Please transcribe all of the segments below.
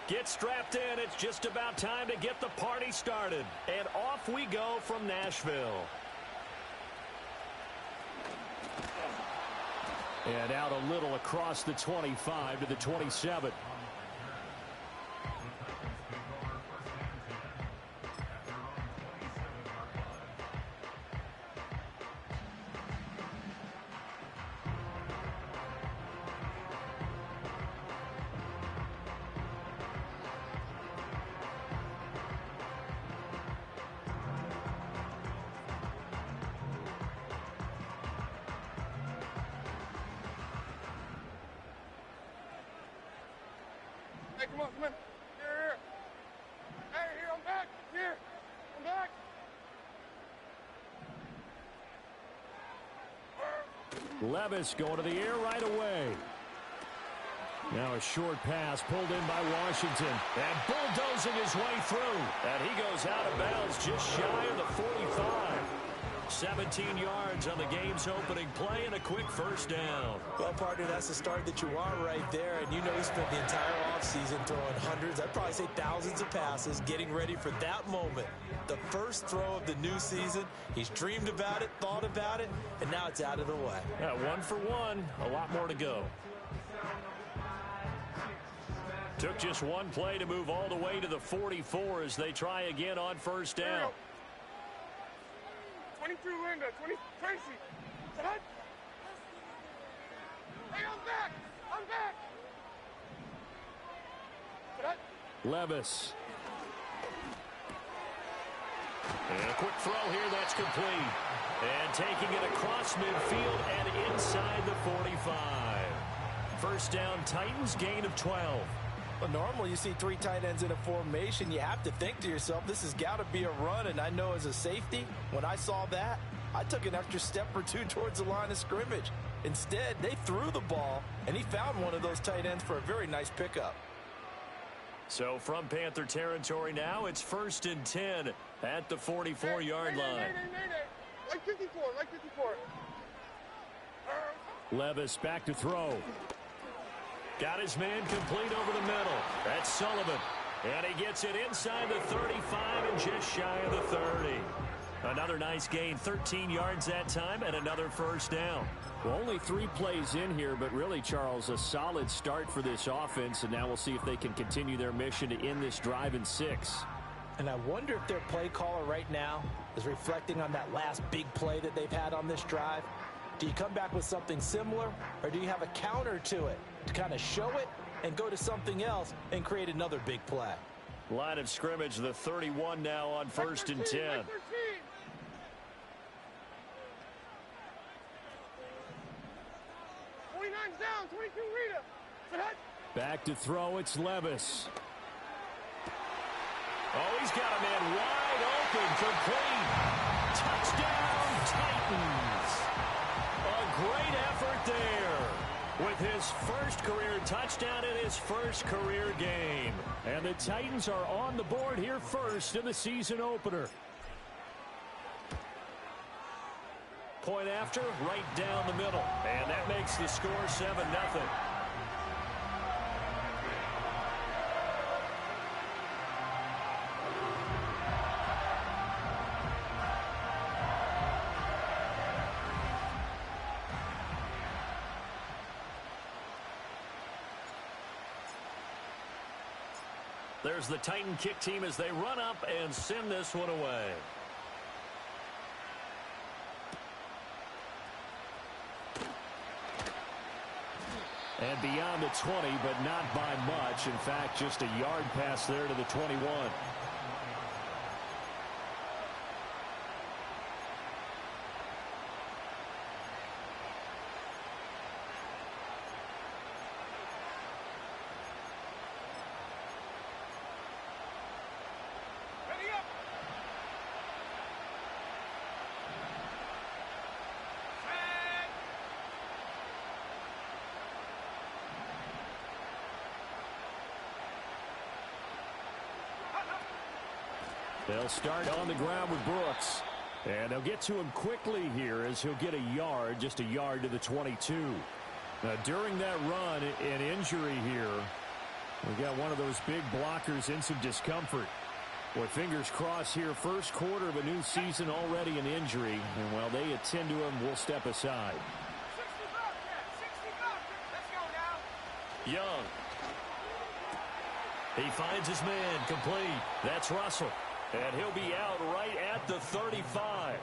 Get strapped in. It's just about time to get the party started. And off we go from Nashville. And out a little across the 25 to the 27. Hey, come on, come on. Here. Hey, here, I'm back. Here, I'm back. Levis going to the air right away. Now a short pass pulled in by Washington. And bulldozing his way through. And he goes out of bounds just shy of the 45. 17 yards on the game's opening play and a quick first down. Well, partner, that's the start that you want right there. And you know he spent the entire offseason throwing hundreds, I'd probably say thousands of passes, getting ready for that moment. The first throw of the new season. He's dreamed about it, thought about it, and now it's out of the way. Yeah, 1 for 1. A lot more to go. Took just one play to move all the way to the 44 as they try again on first down. 22 Linda, 20 Tracy. Hey, I'm back. I'm back. Levis. And a quick throw here, that's complete. And taking it across midfield and inside the 45. First down, Titans, gain of 12. Well, normally you see 3 tight ends in a formation. You have to think to yourself, this has got to be a run. And I know as a safety, when I saw that, I took an extra step or 2 towards the line of scrimmage. Instead, they threw the ball, and he found one of those tight ends for a very nice pickup. So from Panther territory now, it's 1st and 10 at the 44-yard line. Like 54, like 54. Levis back to throw. Got his man complete over the middle. That's Sullivan. And he gets it inside the 35 and just shy of the 30. Another nice gain, 13 yards that time, and another first down. Well, only 3 plays in here, but really, Charles, a solid start for this offense, and now we'll see if they can continue their mission to end this drive in 6. And I wonder if their play caller right now is reflecting on that last big play that they've had on this drive. Do you come back with something similar, or do you have a counter to it to kind of show it and go to something else and create another big play? Line of scrimmage, the 31 now on 1st and 10. 29's down, 22 Rita. Back to throw, it's Levis. Oh, he's got a man wide open, complete. Touchdown, Titans. A great effort there with his first career touchdown in his first career game. And the Titans are on the board here first in the season opener. Point after, right down the middle. And that makes the score 7-0. There's the Titan kick team as they run up and send this one away. And beyond the 20, but not by much. In fact, just a yard pass there to the 21. They'll start on the ground with Brooks. And they'll get to him quickly here as he'll get a yard, just a yard to the 22. Now, during that run, an injury here We got one of those big blockers in some discomfort. Well, fingers crossed here. First quarter of a new season, already an injury. And while they attend to him, we'll step aside. 60 let's go now. Young. He finds his man complete. That's Russell. And he'll be out right at the 35.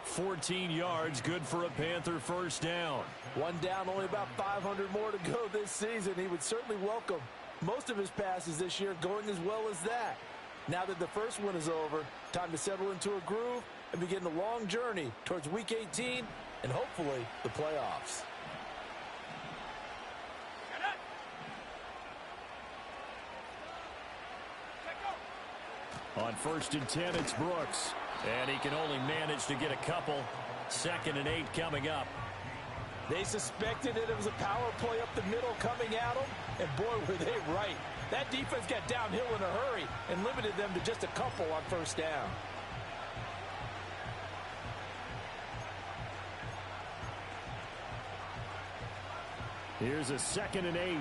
14 yards, good for a Panther first down. One down, only about 500 more to go this season. He would certainly welcome most of his passes this year going as well as that. Now that the first one is over, time to settle into a groove and begin the long journey towards Week 18 and hopefully the playoffs. On 1st and 10, it's Brooks. And he can only manage to get a couple. 2nd and 8 coming up. They suspected that it was a power play up the middle coming at them, and boy, were they right. That defense got downhill in a hurry and limited them to just a couple on first down. Here's a 2nd and 8.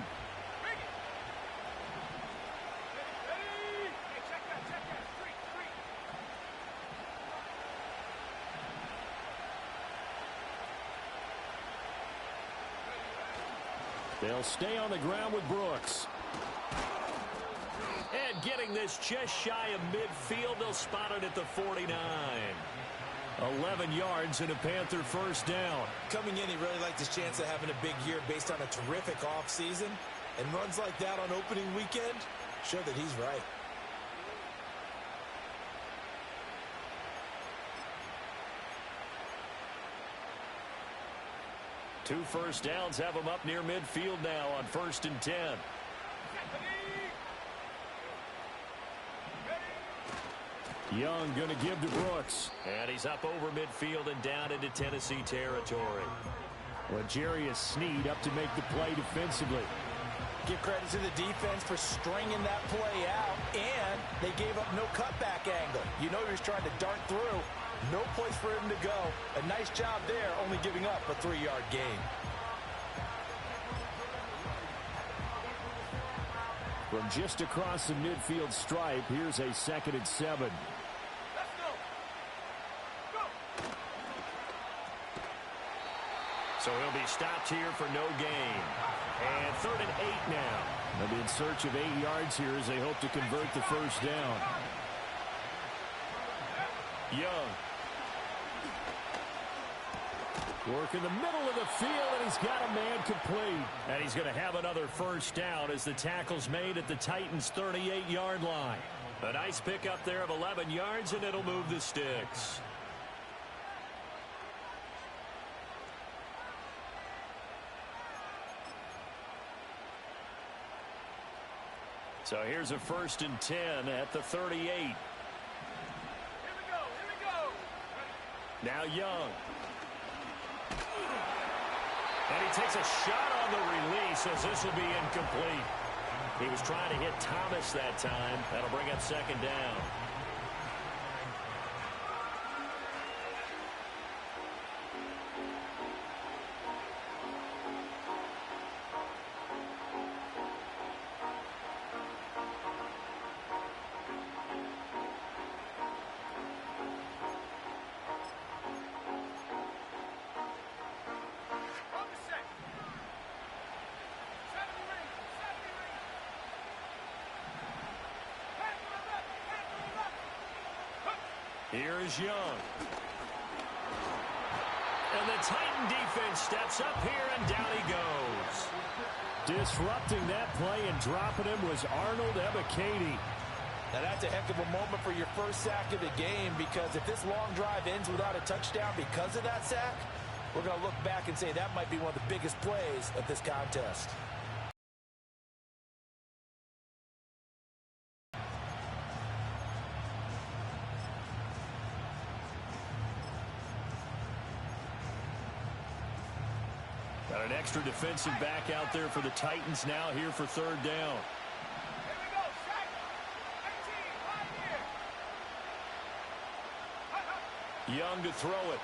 They'll stay on the ground with Brooks. And getting this just shy of midfield, they'll spot it at the 49. 11 yards and a Panther first down. Coming in, he really liked his chance of having a big year based on a terrific offseason. And runs like that on opening weekend show that he's right. Two first downs have him up near midfield now on 1st and 10. Young going to give to Brooks. And he's up over midfield and down into Tennessee territory. Well, Jarius Sneed up to make the play defensively. Give credit to the defense for stringing that play out, and they gave up no cutback angle. You know he was trying to dart through. No place for him to go. A nice job there, only giving up a 3-yard gain. From just across the midfield stripe, here's a 2nd and 7. Let's go. So he'll be stopped here for no gain. And 3rd and 8 now. They'll be in search of 8 yards here as they hope to convert the first down. Young. Work in the middle of the field, and he's got a man complete. And he's going to have another first down as the tackle's made at the Titans' 38-yard line. A nice pickup there of 11 yards, and it'll move the sticks. So here's a 1st and 10 at the 38. Here we go. Now Young. And he takes a shot on the release as this will be incomplete. He was trying to hit Thomas that time. That'll bring up 2nd down. Here is Young. And the Titan defense steps up here, and down he goes. Disrupting that play and dropping him was Arnold Ebiketie. Now that's a heck of a moment for your first sack of the game, because if this long drive ends without a touchdown because of that sack, we're going to look back and say that might be one of the biggest plays of this contest. Got an extra defensive back out there for the Titans now here for 3rd down. Here we go. Sack. 18, right here. Young to throw it.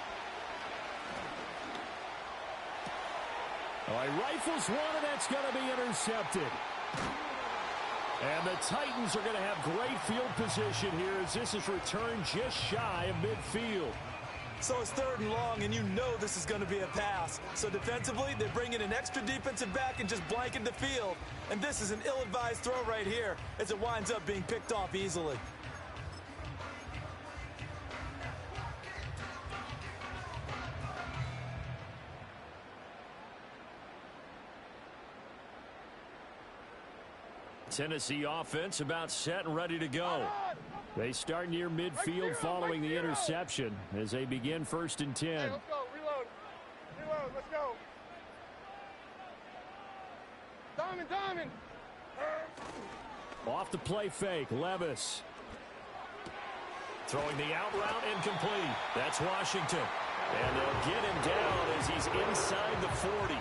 Oh, he rifles one, and that's going to be intercepted. And the Titans are going to have great field position here as this is returned just shy of midfield. So it's 3rd and long, and you know this is going to be a pass. So defensively, they bring in an extra defensive back and just blanket the field. And this is an ill-advised throw right here as it winds up being picked off easily. Tennessee offense about set and ready to go. They start near midfield following the interception as they begin 1st and 10. Hey, let's go. Reload. Reload. Let's go. Diamond. Off the play fake, Levis. Throwing the out route incomplete. That's Washington. And they'll get him down as he's inside the 40.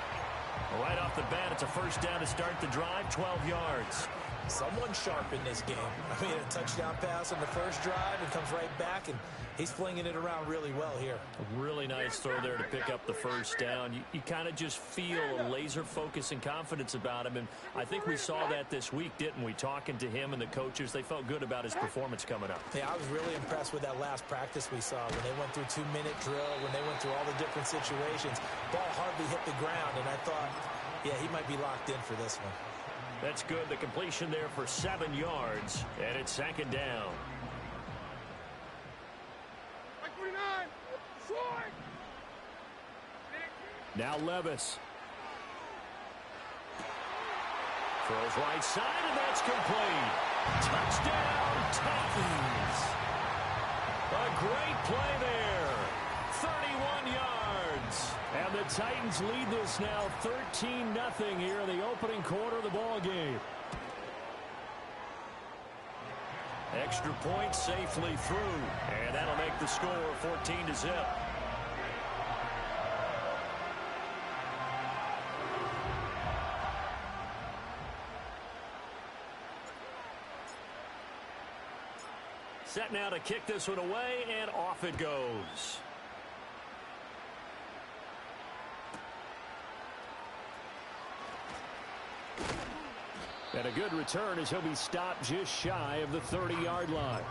Right off the bat, it's a 1st down to start the drive, 12 yards. Someone sharp in this game. I mean, a touchdown pass on the 1st drive and comes right back, and he's flinging it around really well here. A really nice throw there to pick up the 1st down. You kind of just feel a laser focus and confidence about him, and I think we saw that this week, didn't we? Talking to him and the coaches, they felt good about his performance coming up. Yeah, I was really impressed with that last practice we saw when they went through 2-minute drill, when they went through all the different situations. Ball hardly hit the ground, and I thought, yeah, he might be locked in for this one. That's good. The completion there for 7 yards, and it's 2nd down. 49. Sword. Now Levis. Throws right side, and that's complete. Touchdown, Titans. A great play there. 31 yards. And the Titans lead this now 13-0 here in the opening quarter of the ball game. Extra point safely through, and that'll make the score 14-0. Set now to kick this one away, and off it goes. And a good return as he'll be stopped just shy of the 30-yard line.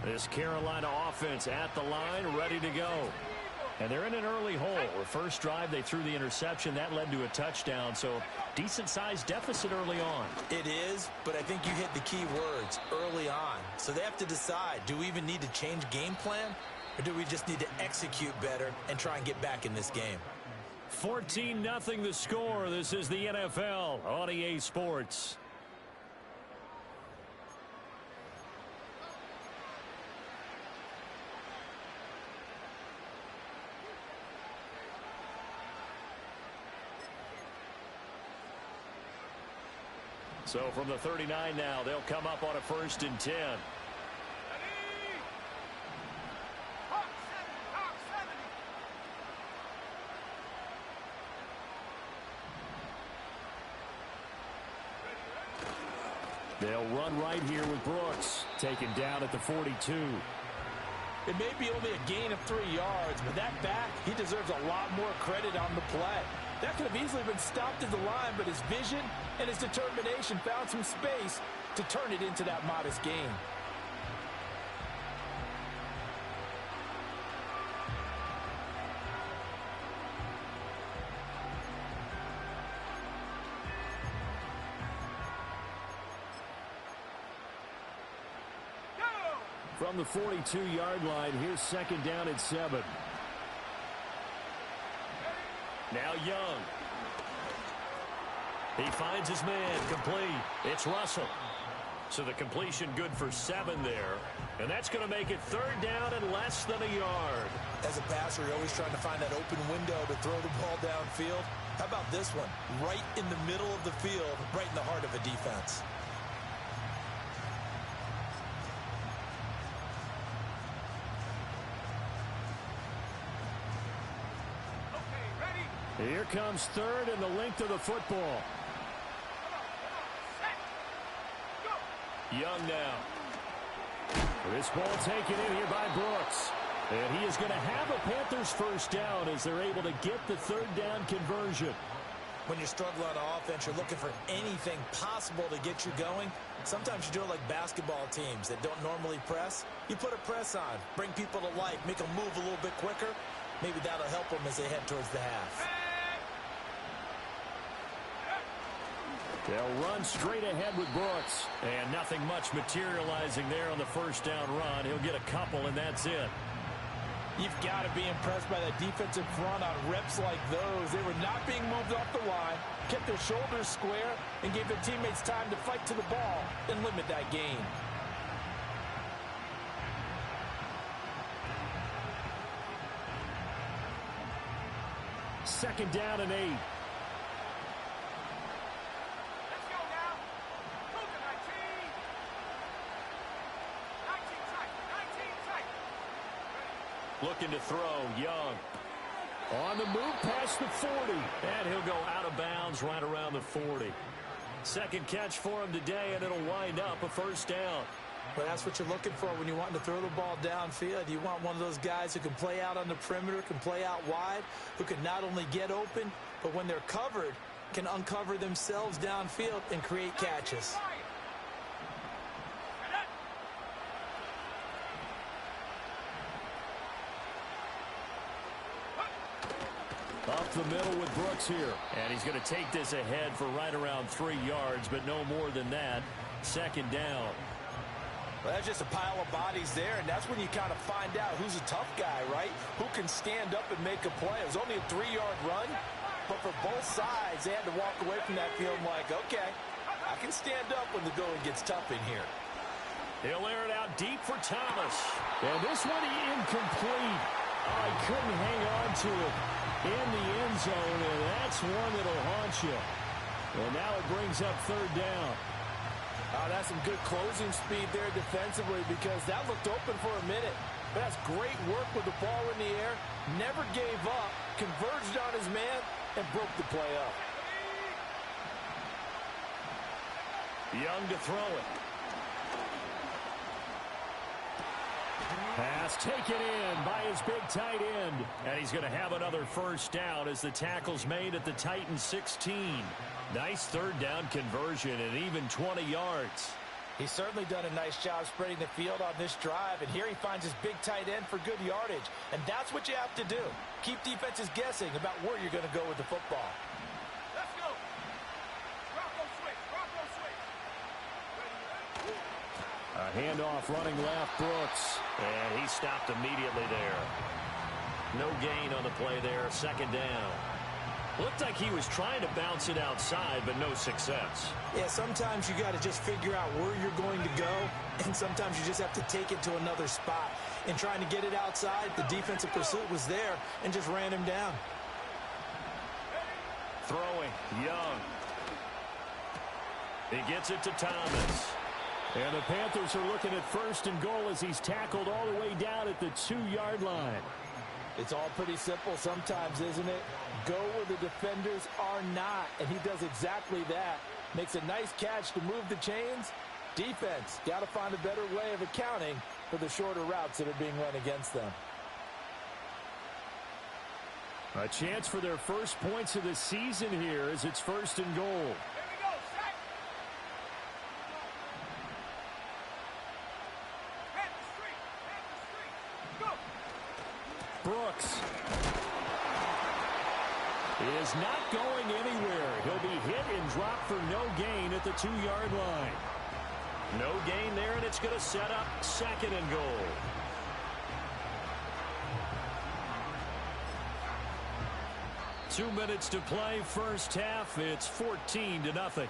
This Carolina offense at the line, ready to go. And they're in an early hole. The 1st drive, they threw the interception. That led to a touchdown, so decent-sized deficit early on. It is, but I think you hit the key words, early on. So they have to decide, do we even need to change game plan, or do we just need to execute better and try and get back in this game? 14-0 the score. This is the NFL on EA Sports. So from the 39 now, they'll come up on a 1st and 10. They'll run right here with Brooks, taken down at the 42. It may be only a gain of 3 yards, but that back, he deserves a lot more credit on the play. That could have easily been stopped at the line, but his vision and his determination found some space to turn it into that modest gain. From the 42-yard line, here's 2nd down at 7. Now Young. He finds his man, complete. It's Russell. So the completion good for 7 there. And that's going to make it 3rd down and less than a yard. As a passer, you're always trying to find that open window to throw the ball downfield. How about this one? Right in the middle of the field, right in the heart of a defense. Here comes 3rd and the length of the football. Young now. This ball taken in here by Brooks. And he is going to have a Panthers first down as they're able to get the third down conversion. When you're struggling on offense, you're looking for anything possible to get you going. Sometimes you do it like basketball teams that don't normally press. You put a press on, bring people to life, make them move a little bit quicker. Maybe that'll help them as they head towards the half. They'll run straight ahead with Brooks. And nothing much materializing there on the first down run. He'll get a couple, and that's it. You've got to be impressed by that defensive front on reps like those. They were not being moved off the line, kept their shoulders square, and gave their teammates time to fight to the ball and limit that gain. Second down and 8. Let's go now. Go to 19. 19 tight. 19 tight. Looking to throw, Young. On the move past the 40. And he'll go out of bounds right around the 40. Second catch for him today, and it'll wind up a first down. Well, that's what you're looking for when you want to throw the ball downfield. You want one of those guys who can play out on the perimeter, can play out wide, who can not only get open, but when they're covered, can uncover themselves downfield and create catches. Up the middle with Brooks here. And he's going to take this ahead for right around 3 yards, but no more than that. Second down. Well, that's just a pile of bodies there, and that's when you kind of find out who's a tough guy, right? Who can stand up and make a play. It was only a 3-yard run, but for both sides, they had to walk away from that field like, okay, I can stand up when the going gets tough in here. He'll air it out deep for Thomas. And this one incomplete. Oh, he couldn't hang on to it in the end zone, and that's one that'll haunt you. And now it brings up third down. Oh, that's some good closing speed there defensively because that looked open for a minute. But that's great work with the ball in the air. Never gave up, converged on his man, and broke the play up. Young to throw it. Pass taken in by his big tight end. And he's going to have another first down as the tackle's made at the Titans 16. Nice third down conversion and even 20 yards. He's certainly done a nice job spreading the field on this drive. And here he finds his big tight end for good yardage. And that's what you have to do. Keep defenses guessing about where you're going to go with the football. Let's go. Bronco switch. Bronco switch. A handoff running left, Brooks. And he stopped immediately there. No gain on the play there. Second down. Looked like he was trying to bounce it outside, but no success. Yeah, sometimes you got to just figure out where you're going to go, and sometimes you just have to take it to another spot. And trying to get it outside, the defensive pursuit was there and just ran him down. Throwing, Young. He gets it to Thomas. And the Panthers are looking at first and goal as he's tackled all the way down at the 2-yard line. It's all pretty simple sometimes, isn't it? Go where the defenders are not, and he does exactly that. Makes a nice catch to move the chains. Defense, got to find a better way of accounting for the shorter routes that are being run against them. A chance for their first points of the season here as it's first and goal. Here we go, set. Head the street. Go. Brooks is not going anywhere. He'll be hit and dropped for no gain at the 2-yard line. No gain there, and it's going to set up second and goal. Two minutes to play first half. It's 14-0.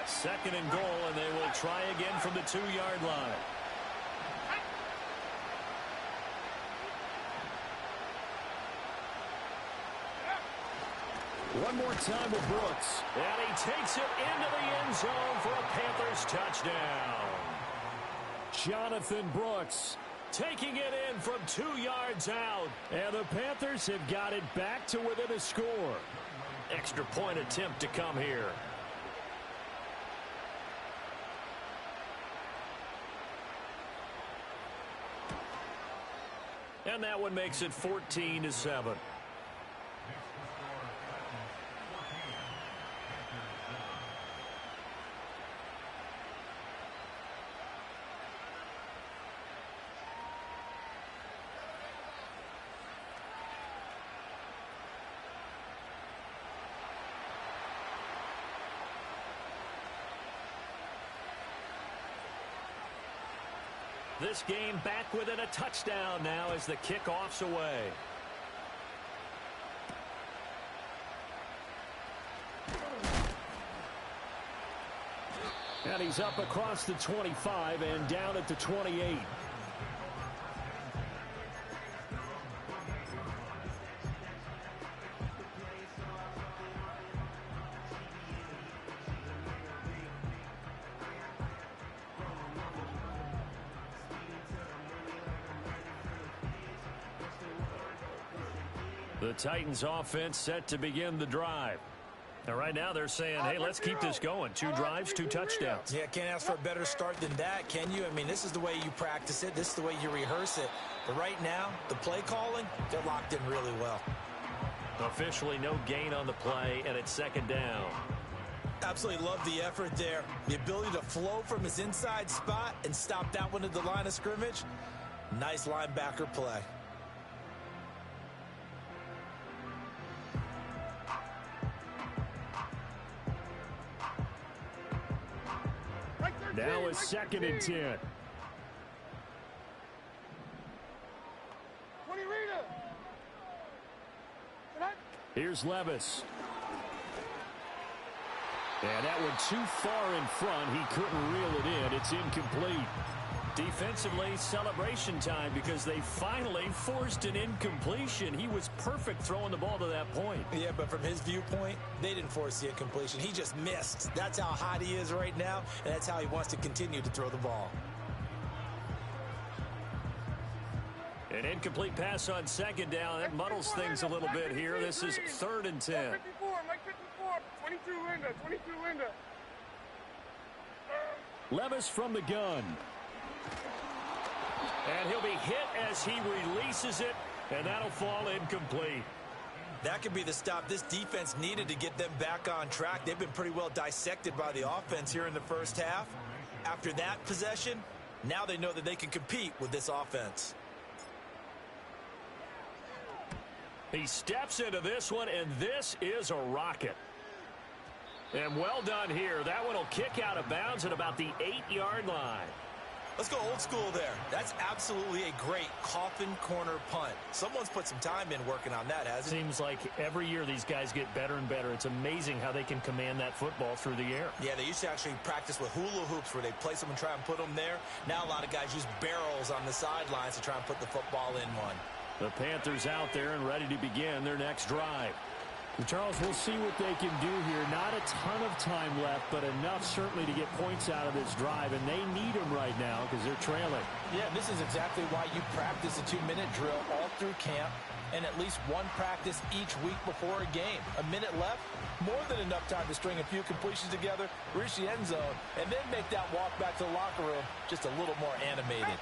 Second and goal, and they will try again from the 2-yard line. One more time with Brooks. And he takes it into the end zone for a Panthers touchdown. Jonathan Brooks taking it in from 2 yards out. And the Panthers have got it back to within a score. Extra point attempt to come here. And that one makes it 14-7. This game back within a touchdown now as the kickoff's away. And he's up across the 25 and down at the 28. The Titans offense set to begin the drive. And right now they're saying, hey, let's keep this going. 2 drives, 2 touchdowns. Yeah, can't ask for a better start than that, can you? I mean, this is the way you practice it. This is the way you rehearse it. But right now, the play calling, they're locked in really well. Officially no gain on the play, and it's 2nd down. Absolutely love the effort there. The ability to flow from his inside spot and stop that one at the line of scrimmage. Nice linebacker play. Now it's 2nd and 10. Here's Levis. And that one too far in front. He couldn't reel it in. It's incomplete. Defensively, celebration time because they finally forced an incompletion. He was perfect throwing the ball to that point. Yeah, but from his viewpoint, they didn't force the incompletion. He just missed. That's how hot he is right now, and that's how he wants to continue to throw the ball. An incomplete pass on 2nd down. That muddles things a little bit here. This is 3rd and 10. Mike 54, 22 Linda. Levis from the gun. And he'll be hit as he releases it, and that'll fall incomplete. That could be the stop this defense needed to get them back on track. They've been pretty well dissected by the offense here in the first half. After that possession, now they know that they can compete with this offense. He steps into this one, and this is a rocket. And well done here. That one will kick out of bounds at about the 8-yard line. Let's go old school there. That's absolutely a great coffin corner punt. Someone's put some time in working on that, hasn't it? Seems like every year these guys get better and better. It's amazing how they can command that football through the air. Yeah, they used to actually practice with hula hoops where they place them and try and put them there. Now a lot of guys use barrels on the sidelines to try and put the football in one. The Panthers out there and ready to begin their next drive. Charles, we'll see what they can do here. Not a ton of time left, but enough certainly to get points out of this drive, and they need them right now because they're trailing. Yeah, this is exactly why you practice a 2-minute drill all through camp and at least one practice each week before a game. A minute left, more than enough time to string a few completions together, reach the end zone, and then make that walk back to the locker room just a little more animated.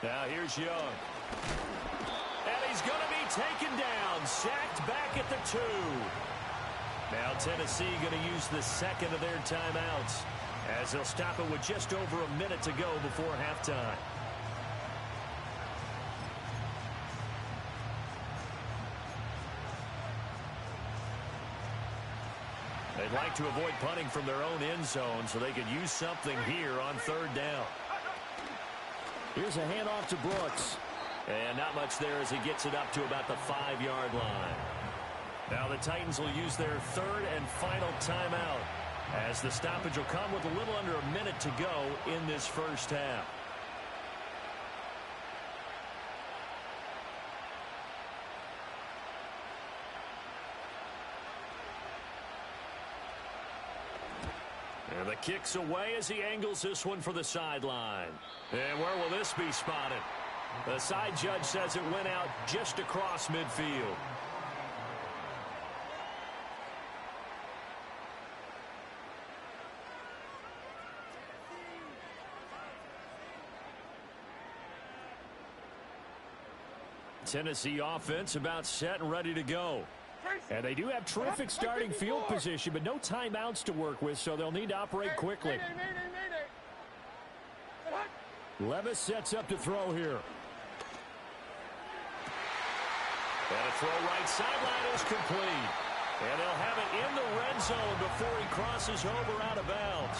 Now here's Young. And he's going to be taken down, sacked back at the 2. Now Tennessee going to use the 2nd of their timeouts as they'll stop it with just over a minute to go before halftime. They'd like to avoid punting from their own end zone so they could use something here on 3rd down. Here's a handoff to Brooks. And not much there as he gets it up to about the 5-yard line. Now the Titans will use their 3rd and final timeout as the stoppage will come with a little under a minute to go in this first half. And the kick's away as he angles this one for the sideline. And where will this be spotted? The side judge says it went out just across midfield. Tennessee offense about set and ready to go. And they do have terrific starting field position, but no timeouts to work with, so they'll need to operate quickly. Levis sets up to throw here. And a throw right sideline is complete. And they'll have it in the red zone before he crosses over out of bounds.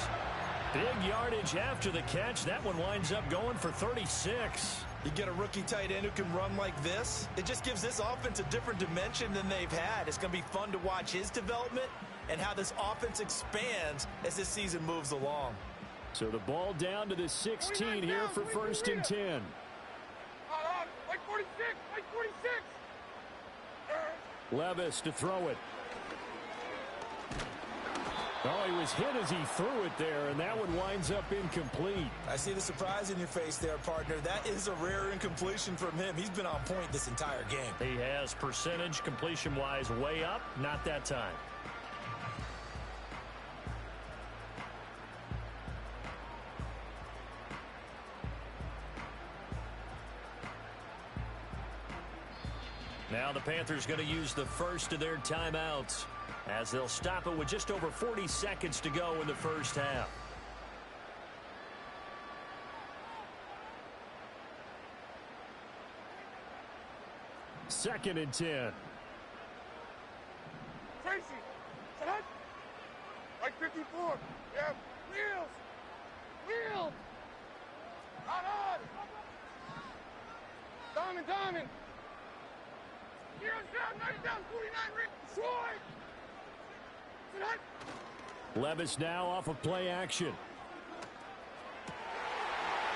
Big yardage after the catch. That one winds up going for 36. You get a rookie tight end who can run like this, it just gives this offense a different dimension than they've had. It's going to be fun to watch his development and how this offense expands as this season moves along. So the ball down to the 16 here for 1st and 10. Like 46, like 46. Levis to throw it. Oh, he was hit as he threw it there, and that one winds up incomplete. I see the surprise in your face there, partner. That is a rare incompletion from him. He's been on point this entire game. He has percentage completion-wise way up, not that time. Now the Panthers going to use the first of their timeouts, as they'll stop it with just over 40 seconds to go in the first half. Second and 10. Tracy, set. Like 54. Yeah, wheels. Wheels. On. Diamond. Heroes down, 90 down, 49 ring. Troy. Levis now off of play action.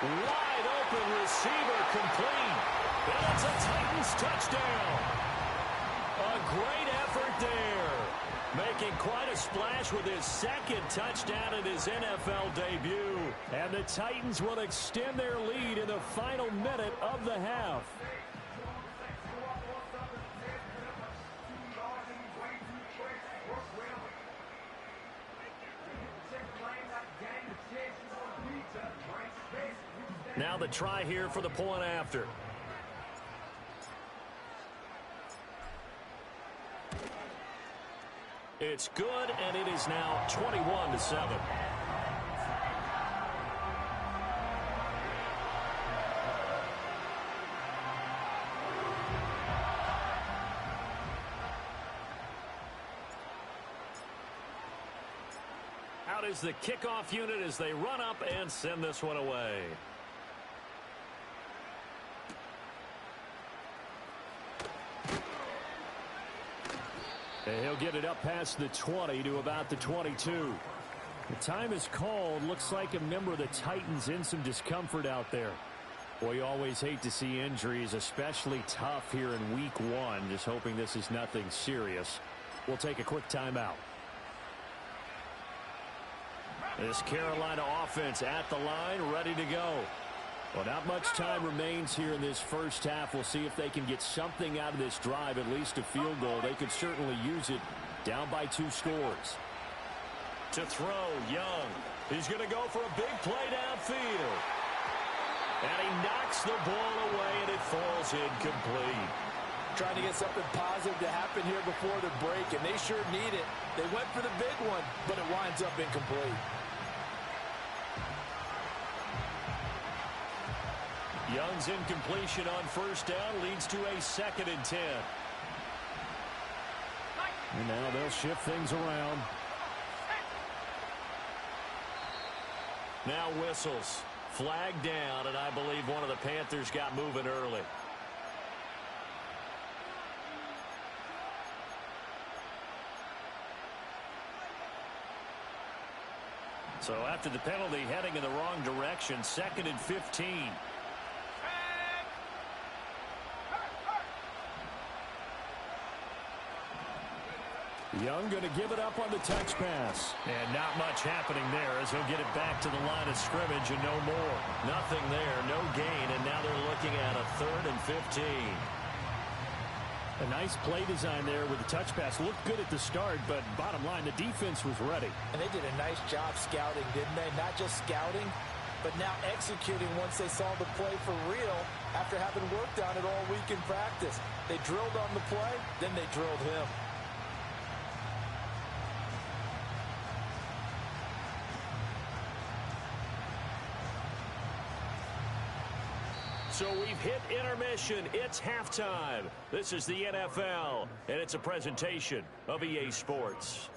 Wide open receiver complete. And it's a Titans touchdown. A great effort there. Making quite a splash with his second touchdown in his NFL debut. And the Titans will extend their lead in the final minute of the half. Now the try here for the point after. It's good, and it is now 21-7. Out is the kickoff unit as they run up and send this one away. And he'll get it up past the 20 to about the 22. The time is called. Looks like a member of the Titans in some discomfort out there. Boy, you always hate to see injuries, especially tough here in week 1. Just hoping this is nothing serious. We'll take a quick timeout. This Carolina offense at the line, ready to go. Well, not much time remains here in this first half. We'll see if they can get something out of this drive, at least a field goal. They could certainly use it down by 2 scores. To throw, Young. He's going to go for a big play downfield. And he knocks the ball away, and it falls incomplete. Trying to get something positive to happen here before the break, and they sure need it. They went for the big one, but it winds up incomplete. Young's incompletion on first down leads to a 2nd and 10. And now they'll shift things around. Now whistles. Flag down, and I believe one of the Panthers got moving early. So after the penalty, heading in the wrong direction, 2nd and 15. Young going to give it up on the touch pass. And not much happening there as he'll get it back to the line of scrimmage and no more. Nothing there, no gain, and now they're looking at a 3rd and 15. A nice play design there with the touch pass. Looked good at the start, but bottom line, the defense was ready. And they did a nice job scouting, didn't they? Not just scouting, but now executing once they saw the play for real after having worked on it all week in practice. They drilled on the play, then they drilled him. So we've hit intermission. It's halftime. This is the NFL, and it's a presentation of EA Sports.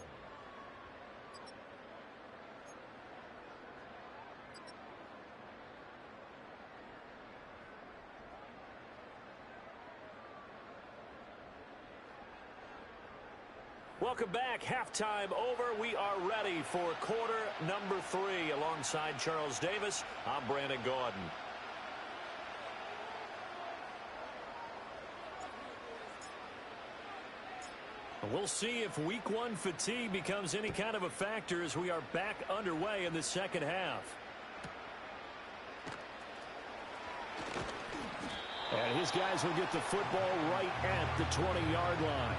Welcome back. Halftime over. We are ready for quarter number 3. Alongside Charles Davis, I'm Brandon Gaudin. We'll see if week 1 fatigue becomes any kind of a factor as we are back underway in the second half. And his guys will get the football right at the 20-yard line.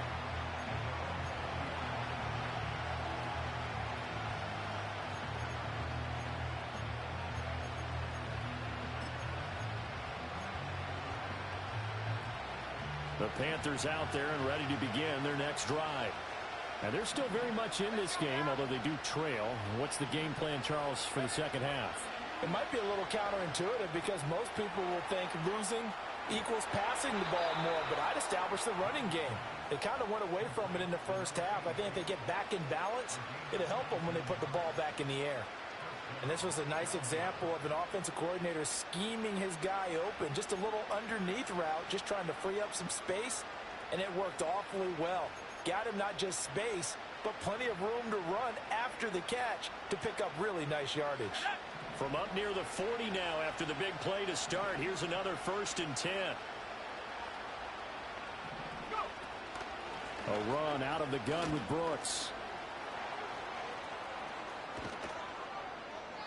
The Panthers out there and ready to begin their next drive. And they're still very much in this game, although they do trail. What's the game plan, Charles, for the second half? It might be a little counterintuitive because most people will think losing equals passing the ball more, but I'd establish the running game. They kind of went away from it in the first half. I think if they get back in balance, it'll help them when they put the ball back in the air. And this was a nice example of an offensive coordinator scheming his guy open. Just a little underneath route, just trying to free up some space, and it worked awfully well. Got him not just space, but plenty of room to run after the catch to pick up really nice yardage. From up near the 40 now after the big play to start, here's another 1st and 10. A run out of the gun with Brooks.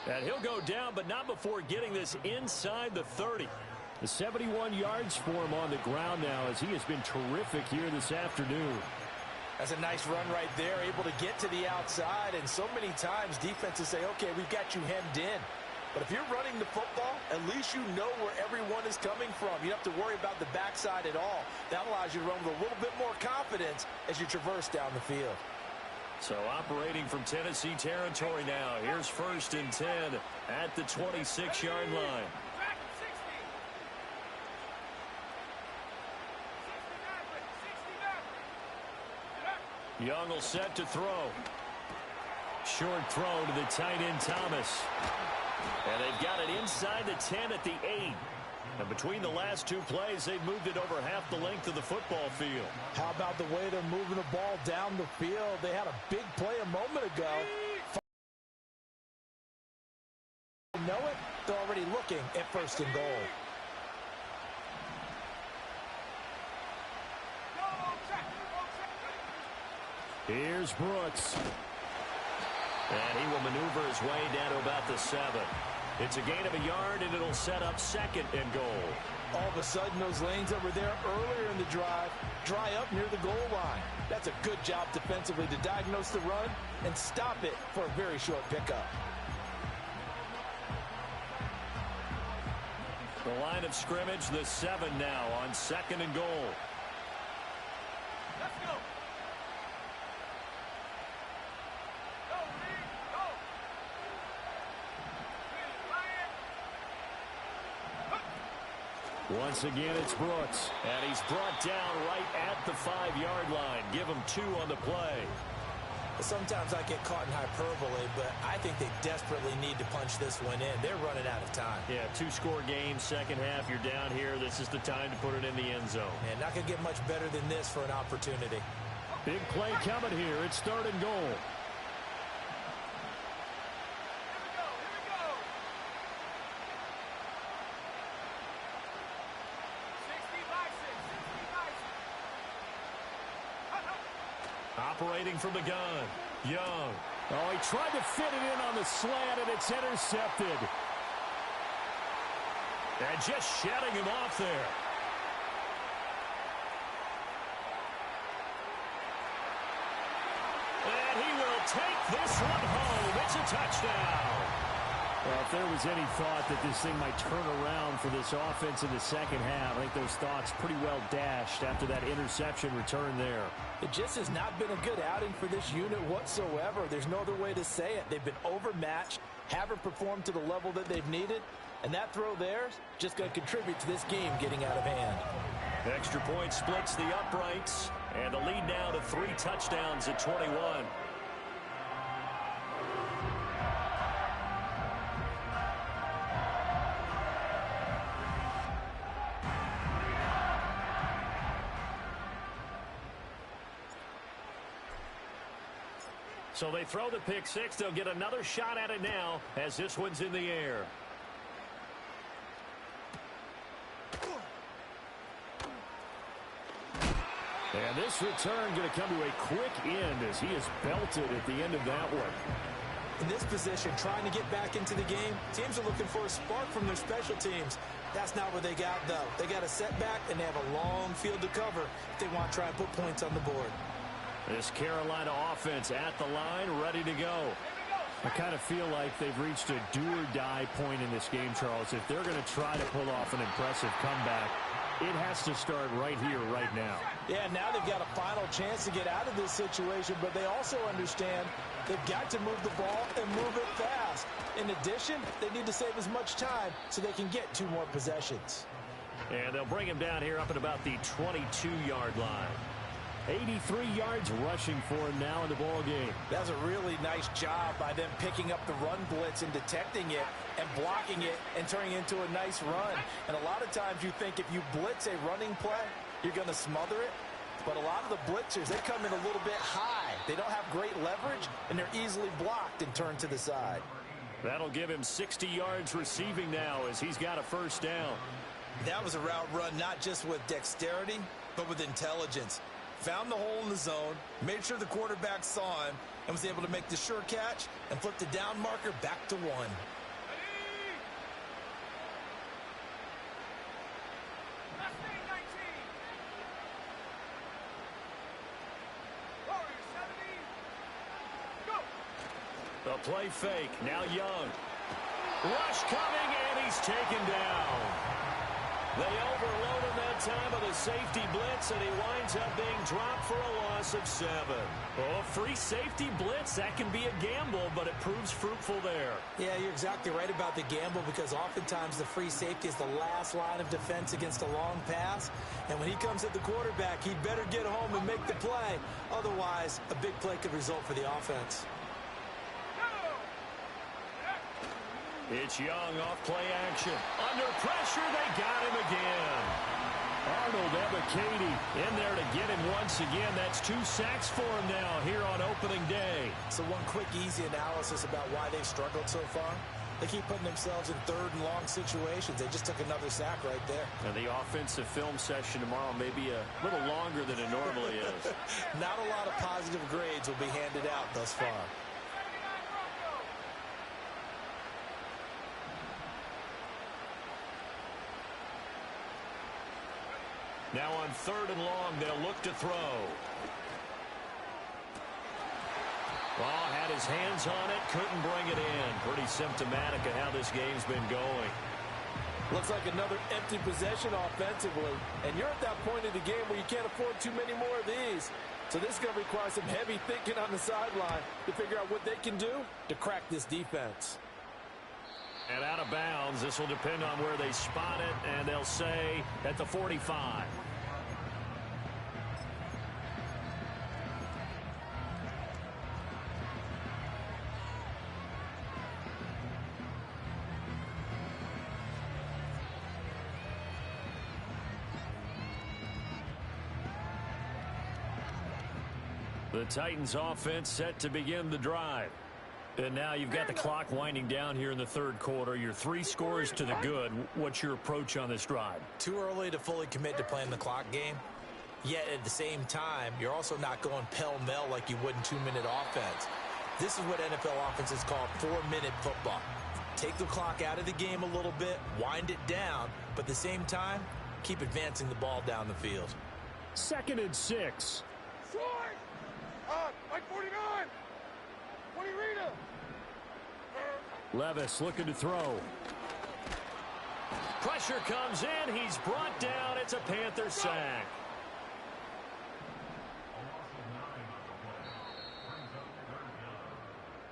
And he'll go down, but not before getting this inside the 30. The 71 yards for him on the ground now as he has been terrific here this afternoon. That's a nice run right there, able to get to the outside. And so many times defenses say, okay, we've got you hemmed in. But if you're running the football, at least you know where everyone is coming from. You don't have to worry about the backside at all. That allows you to run with a little bit more confidence as you traverse down the field. So operating from Tennessee territory now. Here's 1st and 10 at the 26-yard line. Young will set to throw. Short throw to the tight end Thomas. And they've got it inside the 10 at the 8. And between the last 2 plays, they've moved it over half the length of the football field. How about the way they're moving the ball down the field? They had a big play a moment ago. You know it? They're already looking at 1st and goal. Here's Brooks. And he will maneuver his way down to about the 7. It's a gain of a yard, and it'll set up 2nd and goal. All of a sudden, those lanes that were there earlier in the drive dry up near the goal line. That's a good job defensively to diagnose the run and stop it for a very short pickup. The line of scrimmage, the 7 now on 2nd and goal. Let's go. Once again, it's Brooks. And he's brought down right at the 5-yard line. Give him 2 on the play. Sometimes I get caught in hyperbole, but I think they desperately need to punch this one in. They're running out of time. Yeah, 2-score game, second half. You're down here. This is the time to put it in the end zone. And not going to get much better than this for an opportunity. Big play coming here. It's 3rd and goal. Operating from the gun, Young. Oh, he tried to fit it in on the slant, and it's intercepted. And just shutting him off there. And he will take this one home. It's a touchdown. Well, if there was any thought that this thing might turn around for this offense in the second half, I think those thoughts pretty well dashed after that interception return there. It just has not been a good outing for this unit whatsoever. There's no other way to say it. They've been overmatched, haven't performed to the level that they've needed, and that throw there is just going to contribute to this game getting out of hand. Extra point splits the uprights, and the lead now to 3 touchdowns at 21. So they throw the pick six. They'll get another shot at it now as this one's in the air. And this return going to come to a quick end as he is belted at the end of that one. In this position, trying to get back into the game, teams are looking for a spark from their special teams. That's not what they got, though. They got a setback, and they have a long field to cover if they want to try and put points on the board. This Carolina offense at the line, ready to go. I kind of feel like they've reached a do-or-die point in this game, Charles. If they're going to try to pull off an impressive comeback, it has to start right here, right now. Yeah, now they've got a final chance to get out of this situation, but they also understand they've got to move the ball and move it fast. In addition, they need to save as much time so they can get 2 more possessions. And they'll bring him down here up at about the 22-yard line. 83 yards rushing for him now in the ball game. That's a really nice job by them picking up the run blitz and detecting it and blocking it and turning it into a nice run. And a lot of times you think if you blitz a running play, you're going to smother it. But a lot of the blitzers, they come in a little bit high. They don't have great leverage, and they're easily blocked and turned to the side. That'll give him 60 yards receiving now as he's got a first down. That was a route run not just with dexterity, but with intelligence. Found the hole in the zone, made sure the quarterback saw him, and was able to make the sure catch and flip the down marker back to 1. The play fake, now Young. Rush coming, and he's taken down. They overload him that time of the safety blitz, and he winds up being dropped for a loss of 7. Oh, free safety blitz, that can be a gamble, but it proves fruitful there. Yeah, you're exactly right about the gamble because oftentimes the free safety is the last line of defense against a long pass. And when he comes at the quarterback, he'd better get home and make the play. Otherwise, a big play could result for the offense. It's Young off play action. Under pressure, they got him again. Arnold Ebiketie in there to get him once again. That's 2 sacks for him now here on opening day. So one quick, easy analysis about why they've struggled so far. They keep putting themselves in 3rd and long situations. They just took another sack right there. And the offensive film session tomorrow may be a little longer than it normally is. Not a lot of positive grades will be handed out thus far. Now on 3rd and long, they'll look to throw. Well, had his hands on it, couldn't bring it in. Pretty symptomatic of how this game's been going. Looks like another empty possession offensively. And you're at that point in the game where you can't afford too many more of these. So this is going to require some heavy thinking on the sideline to figure out what they can do to crack this defense. And out of bounds, this will depend on where they spot it, and they'll say at the 45. The Titans offense set to begin the drive. And now you've got the clock winding down here in the 3rd quarter. Your 3 scores to the good. What's your approach on this drive? Too early to fully commit to playing the clock game. Yet at the same time, you're also not going pell-mell like you would in 2-minute offense. This is what NFL offenses call 4-minute football. Take the clock out of the game a little bit, wind it down, but at the same time, keep advancing the ball down the field. 2nd and 6. Like 49. 20 Rita. Levis looking to throw. Pressure comes in. He's brought down. It's a Panther sack.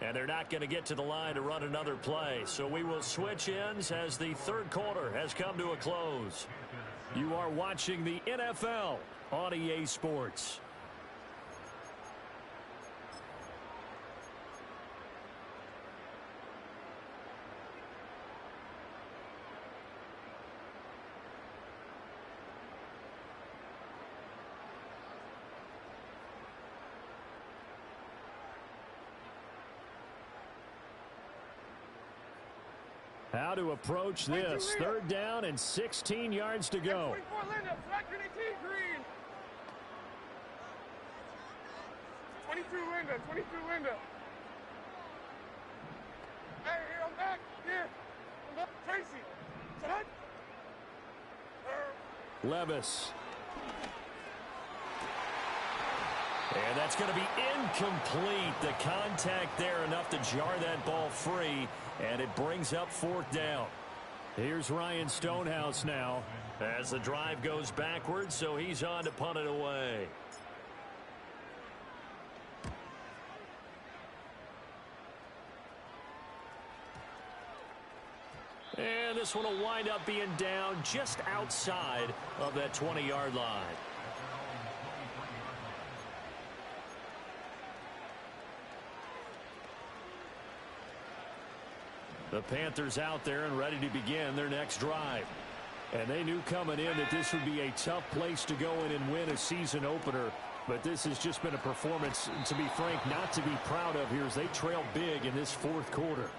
And they're not going to get to the line to run another play. So we will switch ends as the third quarter has come to a close. You are watching the NFL on EA Sports. How to approach this. 3rd down and 16 yards to go. 24 Linda, flag 18 green. 22 Linda, 22 Linda. Hey, here, I'm back. Here. I'm back. Tracy. Tonight. Levis. And that's going to be incomplete. The contact there enough to jar that ball free, and it brings up 4th down. Here's Ryan Stonehouse now. As the drive goes backwards, so he's on to punt it away. And this one will wind up being down just outside of that 20-yard line. The Panthers out there and ready to begin their next drive. And they knew coming in that this would be a tough place to go in and win a season opener. But this has just been a performance, to be frank, not to be proud of here as they trail big in this 4th quarter.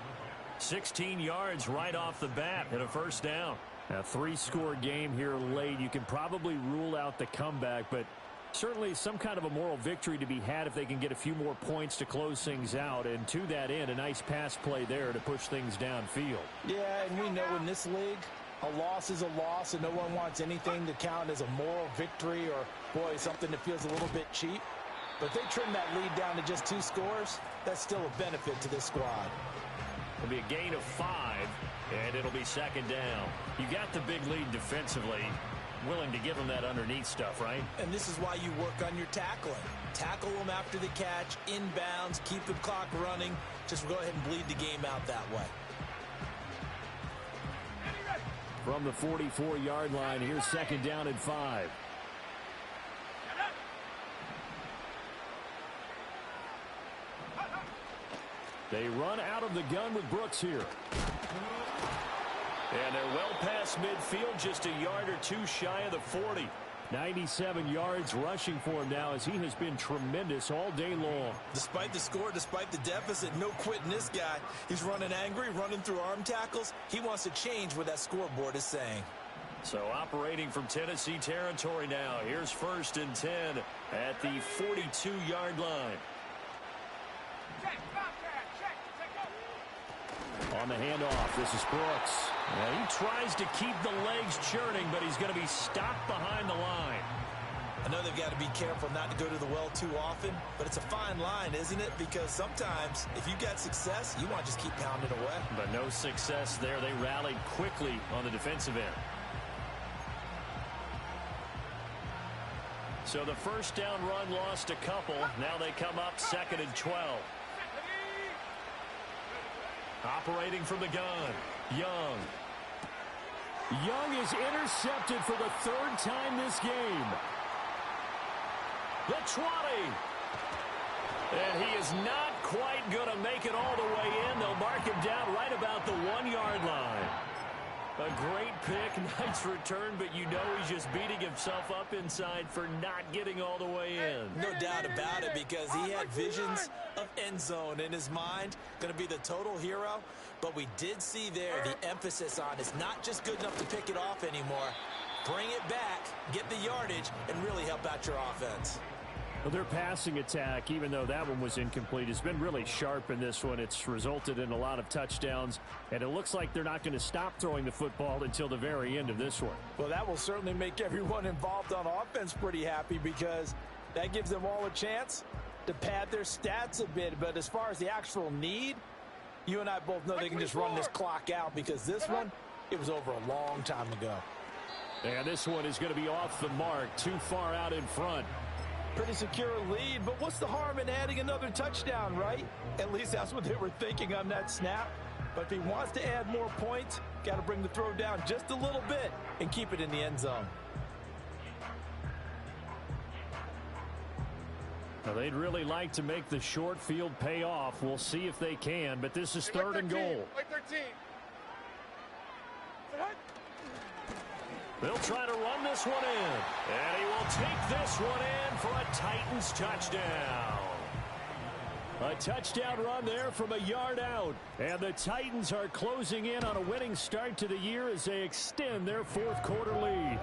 16 yards right off the bat and a 1st down. A 3-score game here late. You can probably rule out the comeback, but certainly some kind of a moral victory to be had if they can get a few more points to close things out. And to that end, a nice pass play there to push things downfield. Yeah, and we know in this league, a loss is a loss, and no one wants anything to count as a moral victory or, boy, something that feels a little bit cheap. But if they trim that lead down to just 2 scores, that's still a benefit to this squad. It'll be a gain of 5, and it'll be 2nd down. You got the big lead defensively. Willing to give them that underneath stuff, right? And this is why you work on your tackling. Tackle them after the catch, inbounds, keep the clock running. Just go ahead and bleed the game out that way. From the 44-yard line, here's 2nd down and 5. They run out of the gun with Brooks here. And they're well past midfield, just a yard or 2 shy of the 40. 97 yards rushing for him now as he has been tremendous all day long. Despite the score, despite the deficit, no quitting this guy. He's running angry, running through arm tackles. He wants to change what that scoreboard is saying. So operating from Tennessee territory now. Here's 1st and 10 at the 42-yard line. On the handoff, this is Brooks. Now he tries to keep the legs churning, but he's going to be stopped behind the line. I know they've got to be careful not to go to the well too often, but it's a fine line, isn't it? Because sometimes, if you got success, you want to just keep pounding away. But no success there. They rallied quickly on the defensive end. So the 1st down run lost a couple. Now they come up 2nd and 12. Operating from the gun, Young. Young is intercepted for the 3rd time this game. The 20. And he is not quite going to make it all the way in. They'll mark him down right about the 1-yard line. A great pick, nice return, but you know he's just beating himself up inside for not getting all the way in. No doubt about it, because he had visions of end zone in his mind, going to be the total hero. But we did see there the emphasis on is not just good enough to pick it off anymore. bring it back, get the yardage, and really help out your offense. Well, their passing attack, even though that one was incomplete, has been really sharp in this one. It's resulted in a lot of touchdowns, and it looks like they're not going to stop throwing the football until the very end of this one. Well, that will certainly make everyone involved on offense pretty happy because that gives them all a chance to pad their stats a bit. But as far as the actual need, you and I both know they can just run this clock out because this one, it was over a long time ago. And this one is going to be off the mark, too far out in front. Pretty secure lead, but what's the harm in adding another touchdown, right? At least that's what they were thinking on that snap. But if he wants to add more points, got to bring the throw down just a little bit and keep it in the end zone. Now, they'd really like to make the short field pay off. We'll see if they can, but this is third and goal. Like 13. They'll try to run this one in. And he will take this one in for a Titans touchdown. A touchdown run there from a yard out. And the Titans are closing in on a winning start to the year as they extend their fourth quarter lead.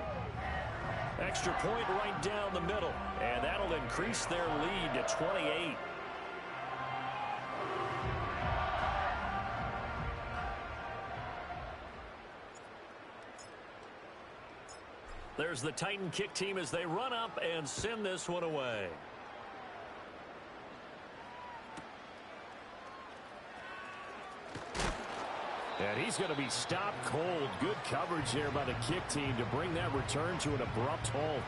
Extra point right down the middle. And that'll increase their lead to 28. There's the Titan kick team as they run up and send this one away. And he's going to be stopped cold. Good coverage there by the kick team to bring that return to an abrupt halt.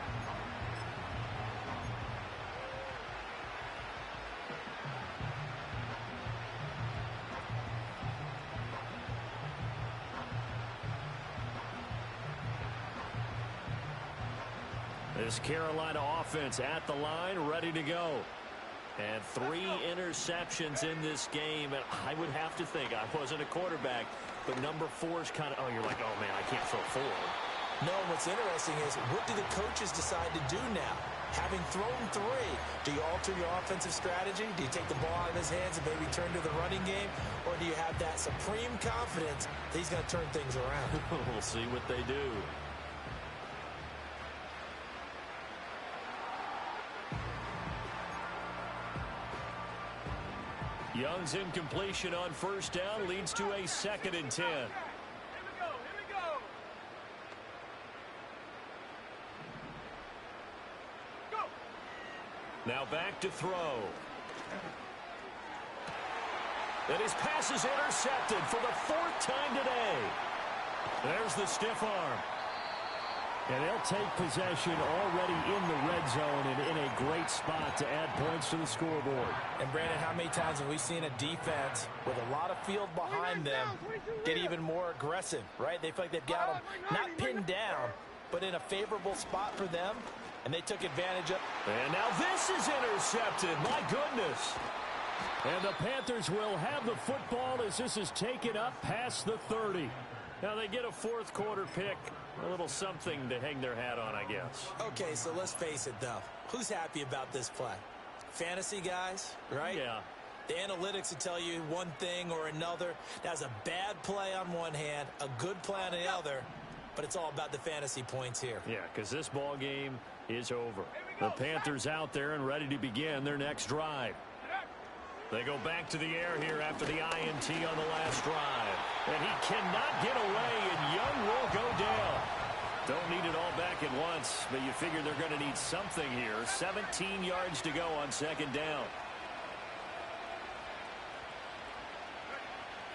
This Carolina offense at the line, ready to go. And 3 interceptions in this game. And I would have to think, I wasn't a quarterback, but number 4 is kind of, oh, you're like, oh, man, I can't throw 4. No, what's interesting is, what do the coaches decide to do now? Having thrown 3, do you alter your offensive strategy? Do you take the ball out of his hands and maybe turn to the running game? Or do you have that supreme confidence that he's going to turn things around? We'll see what they do. Young's incompletion on first down leads to a 2nd and 10. Here we go. Go. Now back to throw. And his pass is intercepted for the 4th time today. There's the stiff arm. And they'll take possession already in the red zone and in a great spot to add points to the scoreboard. And Brandon, how many times have we seen a defense with a lot of field behind them get even more aggressive, right? They feel like they've got them not pinned down, but in a favorable spot for them, and they took advantage of. And now this is intercepted. My goodness. And the Panthers will have the football as this is taken up past the 30. Now they get a 4th quarter pick. A little something to hang their hat on, I guess. Okay, so let's face it, though. Who's happy about this play? Fantasy guys, right? Yeah. The analytics will tell you one thing or another. That's a bad play on one hand, a good play on the other, but it's all about the fantasy points here. Yeah, because this ball game is over. The Panthers out there and ready to begin their next drive. They go back to the air here after the INT on the last drive. And he cannot get away, and Young will go down. Don't need it all back at once, but you figure they're going to need something here. 17 yards to go on 2nd down.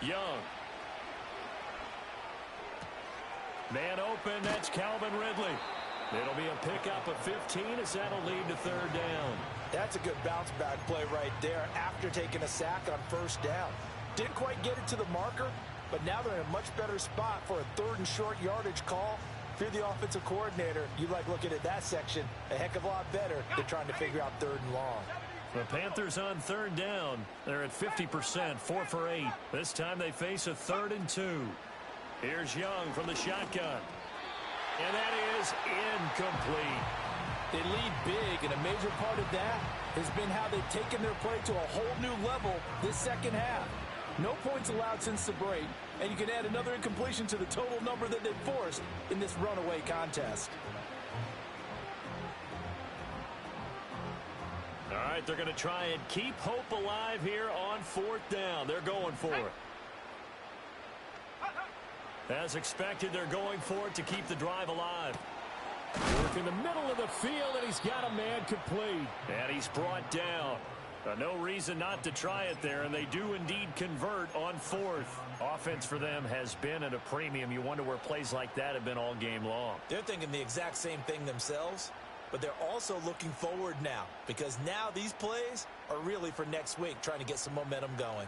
Young. Man open, that's Calvin Ridley. It'll be a pickup of 15 as that'll lead to 3rd down. That's a good bounce-back play right there after taking a sack on 1st down. Didn't quite get it to the marker, but now they're in a much better spot for a 3rd and short yardage call. If you're the offensive coordinator, you like looking at that section a heck of a lot better than trying to figure out 3rd and long. The Panthers on 3rd down. They're at 50%, 4 for 8. This time they face a 3rd and 2. Here's Young from the shotgun. And that is incomplete. They lead big, and a major part of that has been how they've taken their play to a whole new level this 2nd half. No points allowed since the break, and you can add another incompletion to the total number that they've forced in this runaway contest. All right, they're going to try and keep hope alive here on 4th down. They're going for it. As expected, they're going for it to keep the drive alive. Work in the middle of the field, and he's got a man complete. And he's brought down. No reason not to try it there, and they do indeed convert on 4th. Offense for them has been at a premium. You wonder where plays like that have been all game long. They're thinking the exact same thing themselves, but they're also looking forward now, because now these plays are really for next week, trying to get some momentum going.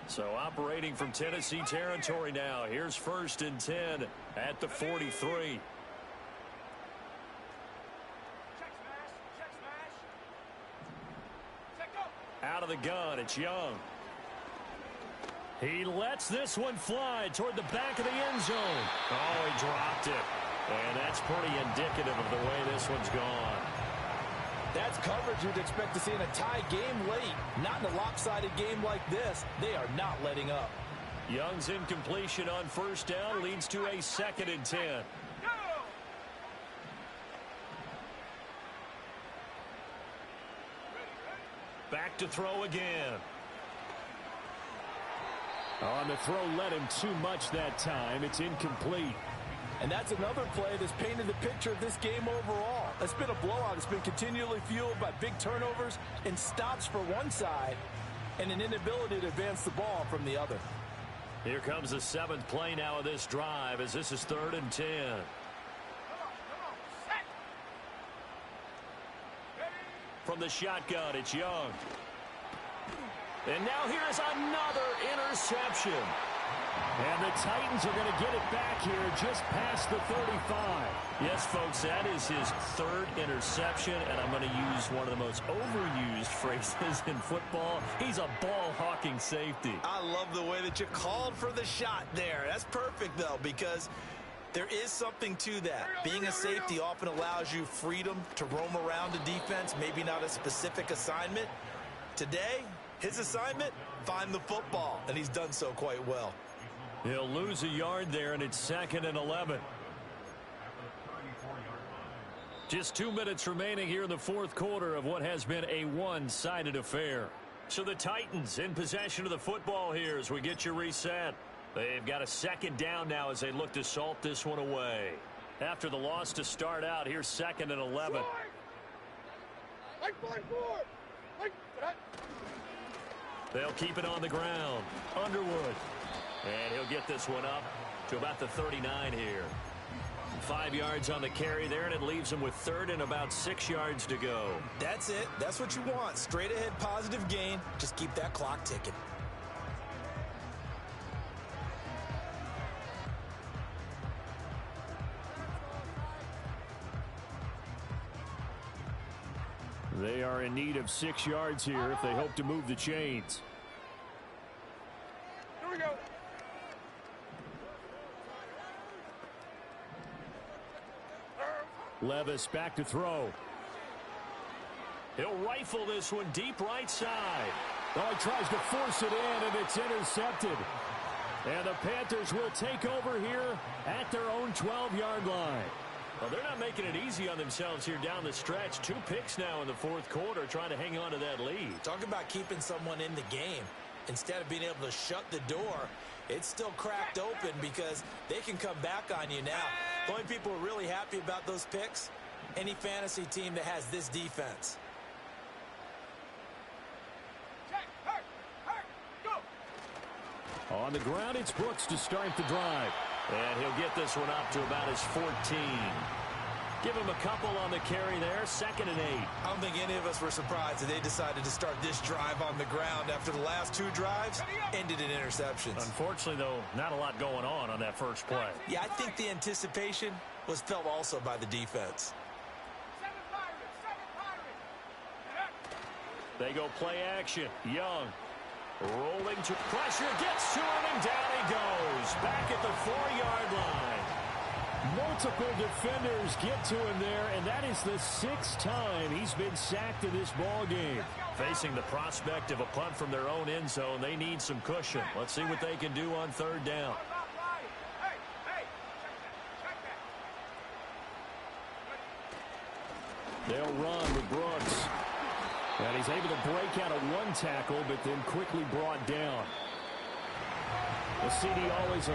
So operating from Tennessee territory now. Here's 1st and 10 at the 43. Out of the gun, it's Young. He lets this one fly toward the back of the end zone. Oh, he dropped it. And that's pretty indicative of the way this one's gone. That's coverage you'd expect to see in a tie game late. Not in a lopsided game like this. They are not letting up. Young's incompletion on 1st down leads to a 2nd and 10. Back to throw again. On the throw, let him too much that time. It's incomplete. And that's another play that's painted the picture of this game overall. It's been a blowout. It's been continually fueled by big turnovers and stops for one side and an inability to advance the ball from the other. Here comes the 7th play now of this drive as this is 3rd and 10. From the shotgun, it's Young. And now here is another interception. And the Titans are going to get it back here just past the 35. Yes, folks, that is his 3rd interception, and I'm going to use one of the most overused phrases in football. He's a ball-hawking safety. I love the way that you called for the shot there. That's perfect, though, because there is something to that. Being a safety often allows you freedom to roam around a defense, maybe not a specific assignment. Today, his assignment, find the football, and he's done so quite well. He'll lose a yard there, and it's 2nd and 11. Just 2 minutes remaining here in the 4th quarter of what has been a one-sided affair. So the Titans in possession of the football here as we get you reset. They've got a 2nd down now as they look to salt this one away. After the loss to start out, here's 2nd and 11. They'll keep it on the ground. Underwood. And he'll get this one up to about the 39 here. 5 yards on the carry there, and it leaves him with 3rd and about 6 yards to go. That's it. That's what you want. Straight ahead positive gain. Just keep that clock ticking. They are in need of 6 yards here if they hope to move the chains. Here we go. Levis back to throw. He'll rifle this one deep right side. Oh, he tries to force it in, and it's intercepted. And the Panthers will take over here at their own 12-yard line. Well, they're not making it easy on themselves here down the stretch. 2 picks now in the 4th quarter trying to hang on to that lead. Talk about keeping someone in the game. Instead of being able to shut the door, it's still cracked open because they can come back on you now. The only people who are really happy about those picks, any fantasy team that has this defense. On the ground, it's Brooks to start the drive. And he'll get this one up to about his 14. Give him a couple on the carry there. 2nd and 8. I don't think any of us were surprised that they decided to start this drive on the ground after the last 2 drives ended in interceptions. Unfortunately, though, not a lot going on that first play. Yeah, I think the anticipation was felt also by the defense. They go play action. Young rolling to pressure, gets to him, and down he goes. Back at the 4-yard line. Multiple defenders get to him there, and that is the 6th time he's been sacked in this ball game. Facing the prospect of a punt from their own end zone, they need some cushion. Let's see what they can do on 3rd down. They'll run with Brooks. And he's able to break out of 1 tackle, but then quickly brought down. The CD always